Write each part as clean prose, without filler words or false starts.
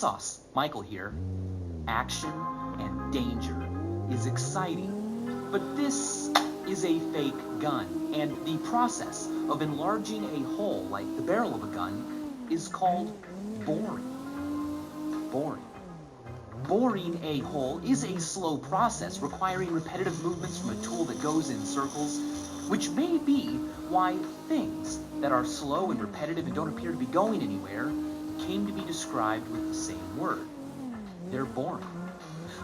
Sauce, Michael here. Action and danger is exciting, but this is a fake gun, and the process of enlarging a hole like the barrel of a gun is called boring. Boring. Boring a hole is a slow process requiring repetitive movements from a tool that goes in circles, which may be why things that are slow and repetitive and don't appear to be going anywhere came to be described with the same word. They're boring.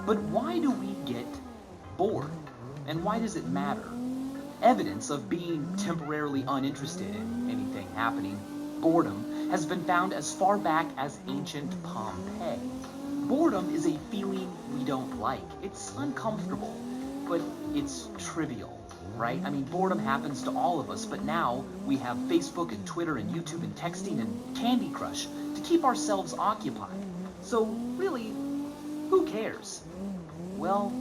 But why do we get bored? And why does it matter? Evidence of being temporarily uninterested in anything happening, boredom, has been found as far back as ancient Pompeii. Boredom is a feeling we don't like. It's uncomfortable, but it's trivial, right? I mean, boredom happens to all of us, but now we have Facebook and Twitter and YouTube and texting and Candy Crush to keep ourselves occupied. So really, who cares? Well,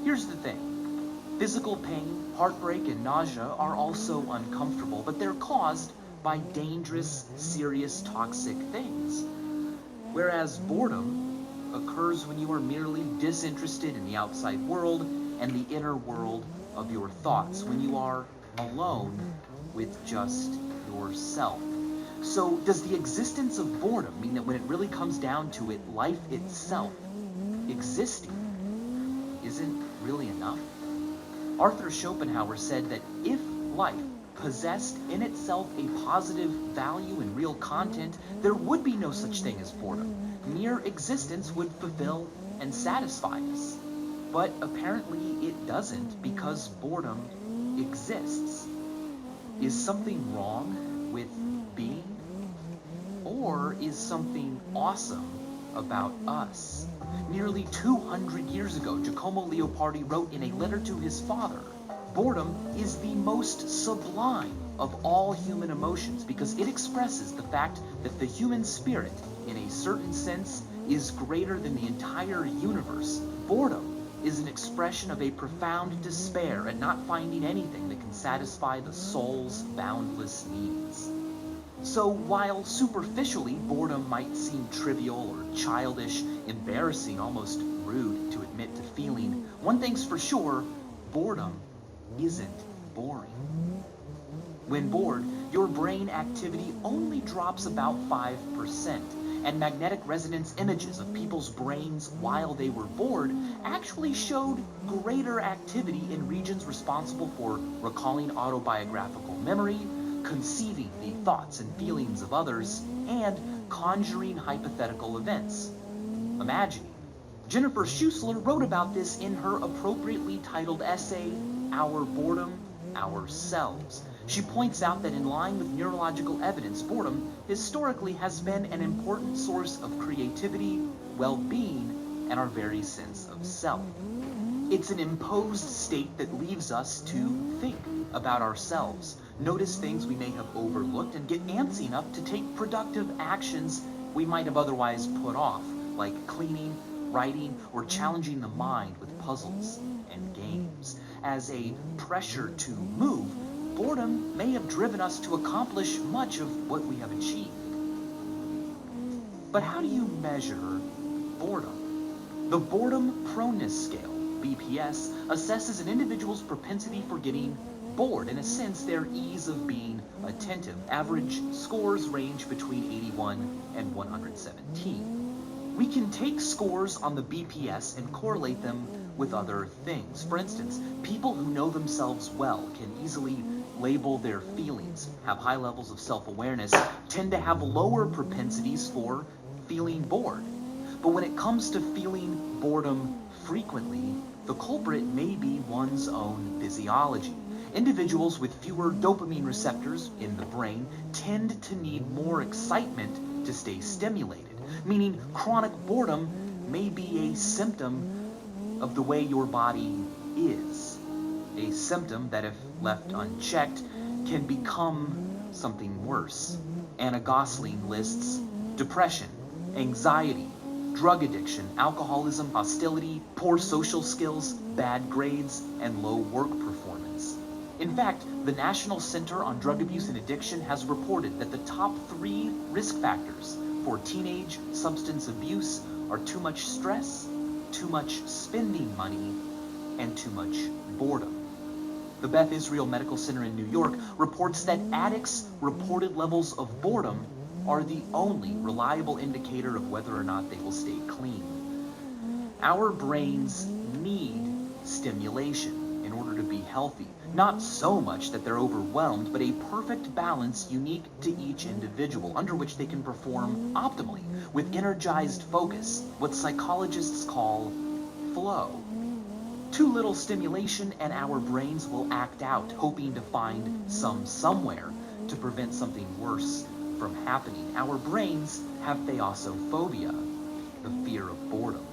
here's the thing. Physical pain, heartbreak, and nausea are also uncomfortable, but they're caused by dangerous, serious, toxic things. Whereas boredom occurs when you are merely disinterested in the outside world and the inner world of your thoughts, when you are alone with just yourself. So does the existence of boredom mean that when it really comes down to it, life itself, existing, isn't really enough? Arthur Schopenhauer said that if life possessed in itself a positive value and real content, there would be no such thing as boredom. Mere existence would fulfill and satisfy us. But apparently it doesn't, because boredom exists. Is something wrong with being? Or is something awesome about us? Nearly 200 years ago, Giacomo Leopardi wrote in a letter to his father, "Boredom is the most sublime of all human emotions because it expresses the fact that the human spirit, in a certain sense, is greater than the entire universe. Boredom is an expression of a profound despair at not finding anything that can satisfy the soul's boundless needs." So while superficially boredom might seem trivial or childish, embarrassing, almost rude to admit to feeling, one thing's for sure, boredom isn't boring. When bored, your brain activity only drops about 5%, and magnetic resonance images of people's brains while they were bored actually showed greater activity in regions responsible for recalling autobiographical memory, conceiving the thoughts and feelings of others, and conjuring hypothetical events. Imagining. Jennifer Schuessler wrote about this in her appropriately titled essay, Our Boredom, Ourselves. She points out that in line with neurological evidence, boredom historically has been an important source of creativity, well-being, and our very sense of self. It's an imposed state that leaves us to think about ourselves, notice things we may have overlooked, and get antsy enough to take productive actions we might have otherwise put off, like cleaning, writing, or challenging the mind with puzzles and games. As a pressure to move, boredom may have driven us to accomplish much of what we have achieved. But how do you measure boredom? The Boredom Proneness Scale, BPS, assesses an individual's propensity for getting bored, in a sense, their ease of being attentive. Average scores range between 81 and 117. We can take scores on the BPS and correlate them with other things. For instance, people who know themselves well can easily label their feelings, have high levels of self-awareness, tend to have lower propensities for feeling bored. But when it comes to feeling boredom frequently, the culprit may be one's own physiology. Individuals with fewer dopamine receptors in the brain tend to need more excitement to stay stimulated, meaning chronic boredom may be a symptom of the way your body is. A symptom that, if left unchecked, can become something worse. Anna Gosling lists depression, anxiety, drug addiction, alcoholism, hostility, poor social skills, bad grades, and low work performance. In fact, the National Center on Drug Abuse and Addiction has reported that the top 3 risk factors for teenage substance abuse are too much stress, too much spending money, and too much boredom. The Beth Israel Medical Center in New York reports that addicts' reported levels of boredom are the only reliable indicator of whether or not they will stay clean. Our brains need stimulation in order to be healthy. Not so much that they're overwhelmed, but a perfect balance unique to each individual, under which they can perform optimally, with energized focus, what psychologists call flow. Too little stimulation and our brains will act out, hoping to find somewhere to prevent something worse from happening. Our brains have theosophobia, the fear of boredom.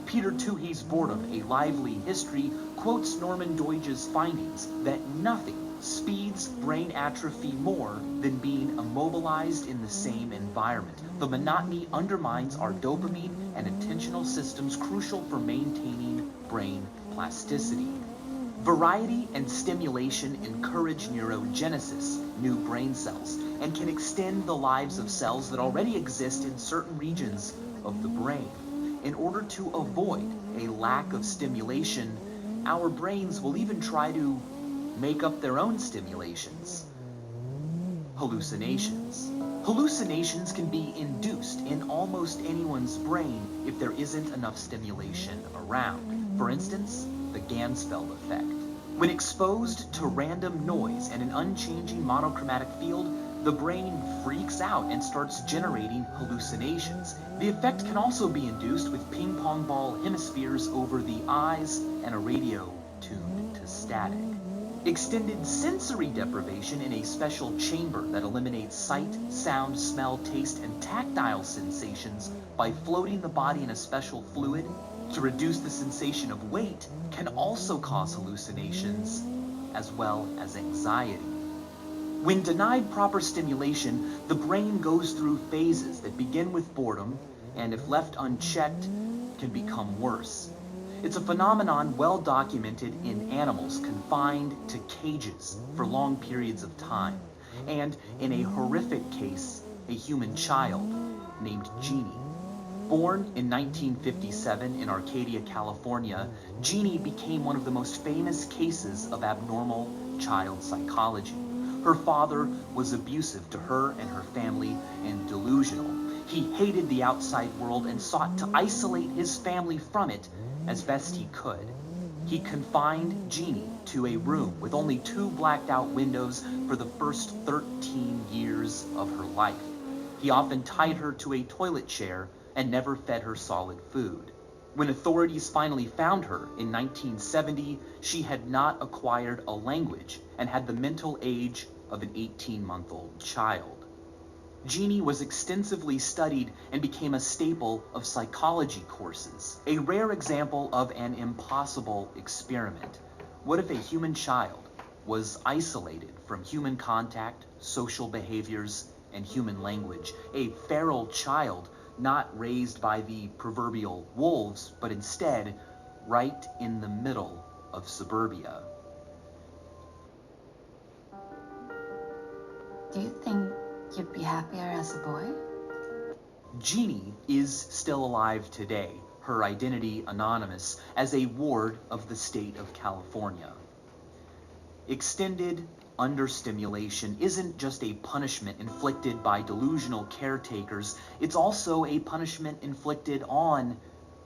Peter Toohey's Boredom, A Lively History, quotes Norman Doidge's findings that nothing speeds brain atrophy more than being immobilized in the same environment. The monotony undermines our dopamine and attentional systems crucial for maintaining brain plasticity. Variety and stimulation encourage neurogenesis, new brain cells, and can extend the lives of cells that already exist in certain regions of the brain. In order to avoid a lack of stimulation, our brains will even try to make up their own stimulations. Hallucinations. Hallucinations can be induced in almost anyone's brain if there isn't enough stimulation around. For instance, the Ganzfeld effect. When exposed to random noise and an unchanging monochromatic field, the brain freaks out and starts generating hallucinations. The effect can also be induced with ping pong ball hemispheres over the eyes and a radio tuned to static. Extended sensory deprivation in a special chamber that eliminates sight, sound, smell, taste, and tactile sensations by floating the body in a special fluid to reduce the sensation of weight can also cause hallucinations as well as anxiety. When denied proper stimulation, the brain goes through phases that begin with boredom and, if left unchecked, can become worse. It's a phenomenon well documented in animals confined to cages for long periods of time, and in a horrific case, a human child named Jeannie. Born in 1957 in Arcadia, California, Jeannie became one of the most famous cases of abnormal child psychology. Her father was abusive to her and her family and delusional. He hated the outside world and sought to isolate his family from it as best he could. He confined Jeannie to a room with only 2 blacked out windows for the first 13 years of her life. He often tied her to a toilet chair and never fed her solid food. When authorities finally found her in 1970, she had not acquired a language and had the mental age of an 18-month-old child. Jeannie was extensively studied and became a staple of psychology courses, a rare example of an impossible experiment. What if a human child was isolated from human contact, social behaviors, and human language? A feral child not raised by the proverbial wolves, but instead right in the middle of suburbia. Do you think you'd be happier as a boy? Jeannie is still alive today, her identity anonymous, as a ward of the state of California. Extended understimulation isn't just a punishment inflicted by delusional caretakers, it's also a punishment inflicted on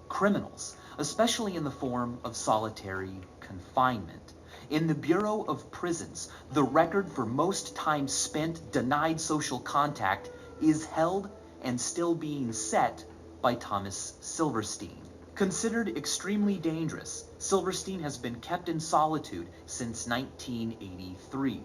criminals, especially in the form of solitary confinement. In the Bureau of Prisons, the record for most time spent denied social contact is held and still being set by Thomas Silverstein. Considered extremely dangerous, Silverstein has been kept in solitude since 1983.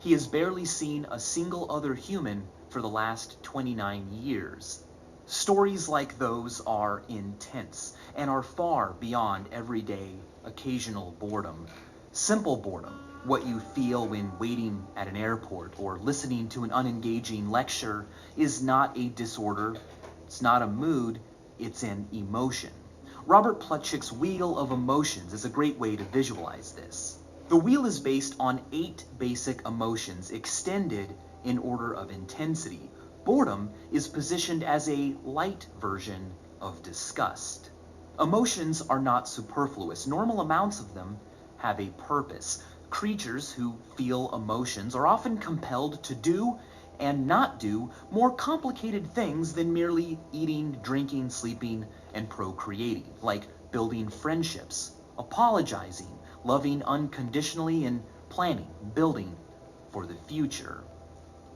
He has barely seen a single other human for the last 29 years. Stories like those are intense and are far beyond everyday, occasional boredom. Simple boredom, what you feel when waiting at an airport or listening to an unengaging lecture, is not a disorder, it's not a mood, it's an emotion. Robert Plutchik's Wheel of Emotions is a great way to visualize this. The wheel is based on 8 basic emotions extended in order of intensity. Boredom is positioned as a light version of disgust. Emotions are not superfluous. Normal amounts of them have a purpose. Creatures who feel emotions are often compelled to do and not do more complicated things than merely eating, drinking, sleeping, and procreating, like building friendships, apologizing, loving unconditionally, and planning, building for the future.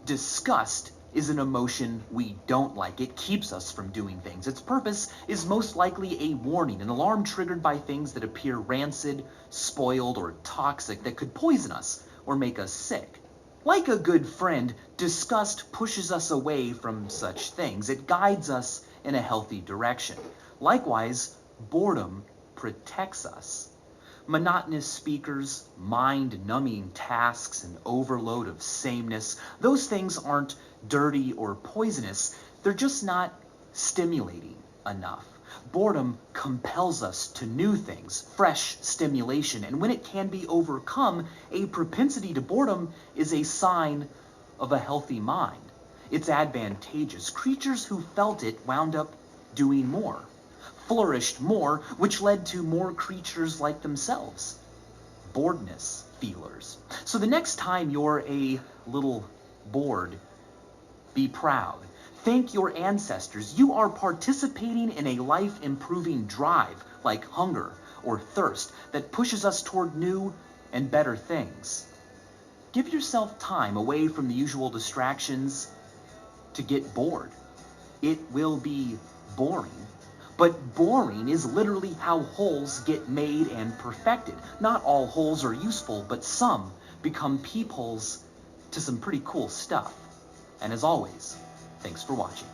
Disgust is an emotion we don't like. It keeps us from doing things. Its purpose is most likely a warning, an alarm triggered by things that appear rancid, spoiled, or toxic that could poison us or make us sick. Like a good friend, disgust pushes us away from such things. It guides us in a healthy direction. Likewise, boredom protects us. Monotonous speakers, mind-numbing tasks, and overload of sameness, those things aren't dirty or poisonous. They're just not stimulating enough. Boredom compels us to new things, fresh stimulation, and when it can be overcome, a propensity to boredom is a sign of a healthy mind. It's advantageous. Creatures who felt it wound up doing more, flourished more, which led to more creatures like themselves, boredness feelers. So the next time you're a little bored, be proud. Thank your ancestors. You are participating in a life-improving drive, like hunger or thirst, that pushes us toward new and better things. Give yourself time away from the usual distractions to get bored. It will be boring, but boring is literally how holes get made and perfected. Not all holes are useful, but some become peepholes to some pretty cool stuff. And as always, thanks for watching.